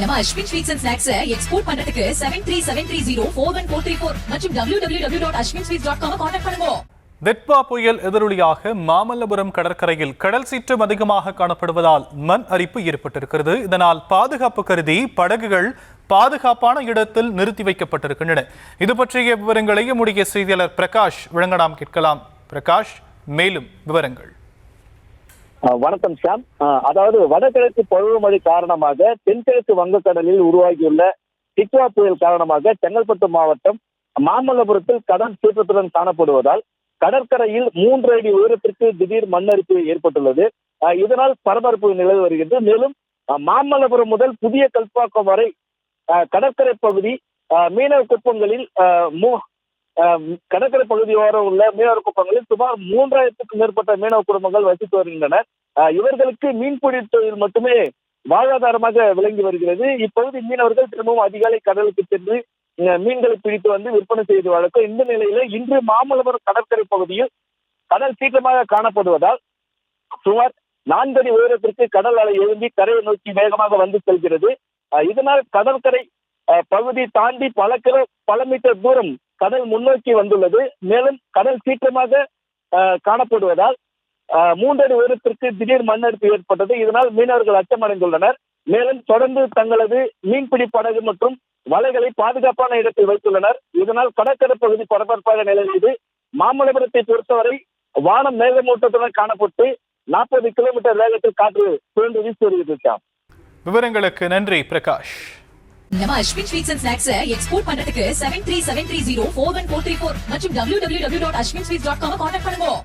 நம்ம Ashwin sweets and snacks export பண்றதுக்கு 7373041434 மற்றும் www.ashwinsweets.com கான்டாக்ட் பண்ணுங்க. திட்வா புயல் எதிரொலியாக மாமல்லபுரம் கடற்கரையில் கடல் சீற்றம் அதிகமாக காணப்படுவதால் மண் அரிப்பு ஏற்பட்டிருக்கிறது. இதனால் பாதுகாப்பு கருதி படகுகள் பாதுகாப்பான இடத்தில் நிறுத்தி வைக்கப்பட்டிருக்கின்றன. இது பற்றிய விவரங்களை நம்முடைய செய்தியாளர் பிரகாஷ் வழங்கலாம் கேட்கலாம். பிரகாஷ், மேலும் விவரங்கள். வணக்கம் சாம். அதாவது வடகிழக்கு பருவமழை காரணமாக தென்கிழக்கு வங்கக்கடலில் உருவாகியுள்ள திட்வா புயல் காரணமாக செங்கல்பட்டு மாவட்டம் மாமல்லபுரத்தில் கடல் சீற்றத்துடன் காணப்படுவதால் கடற்கரையில் 3 அடி உயரத்திற்கு திடீர் மண்ணரிப்பு ஏற்பட்டுள்ளது. இதனால் பரபரப்பு நிலவி வருகிறது. மேலும் மாமல்லபுரம் முதல் புதிய கல்பாக்கம் வரை கடற்கரை பகுதி மீனவ குப்பங்களில் கடற்கரை பகுதியோரம் உள்ள மீனவர் குப்பங்களில் சுமார் 3000க்கும் மேற்பட்ட மீனவ குடும்பங்கள் வசித்து வருகின்றனர். இவர்களுக்கு மீன்பிடி தொழில் மட்டுமே வாழ்வாதாரமாக விளங்கி வருகிறது. இப்பகுதி மீனவர்கள் திரும்பவும் அதிகாலை கடலுக்கு சென்று மீன்களை பிடித்து வந்து விற்பனை செய்து வழக்கம். இந்த நிலையில இன்று மாமல்லபுரம் கடற்கரை பகுதியில் கடல் சீக்கிரமாக காணப்படுவதால் சுமார் 4 அடி உயரத்திற்கு கடல் அலை எழும்பி கரையை நோக்கி வேகமாக வந்து செல்கிறது. இதனால் கடற்கரை பகுதி தாண்டி பல மீட்டர் தூரம் கடல் முன்னோக்கி வந்துள்ளது. மேலும் கடல் சீக்கிரமாக காணப்படுவதால் 3 அடி உயரத்திற்கு திடீர் மண்ணரிப்பு ஏற்பட்டது. இதனால் மீனவர்கள் அச்சமடைந்துள்ளனர். மேலும் தொடர்ந்து தங்களது மீன்பிடி படகு மற்றும் வலைகளை பாதுகாப்பான இடத்தில் வைத்துள்ளனர். இதனால் கடற்கரை பகுதி பரபரப்பாக நிலவியது. மாமல்லபுரத்தை பொறுத்தவரை வானம் மேகமூட்டத்துடன் காணப்பட்டு 40 கிலோமீட்டர் வேகத்தில் காற்று சுழன்று வீசி வருகிறது. விவரங்களுக்கு நன்றி பிரகாஷ். நம்ம Ashwin sweets and snacks export பண்றதுக்கு 7373041434 மற்றும் www.ashwinsweets.com கான்டாக்ட் பண்ணுங்க.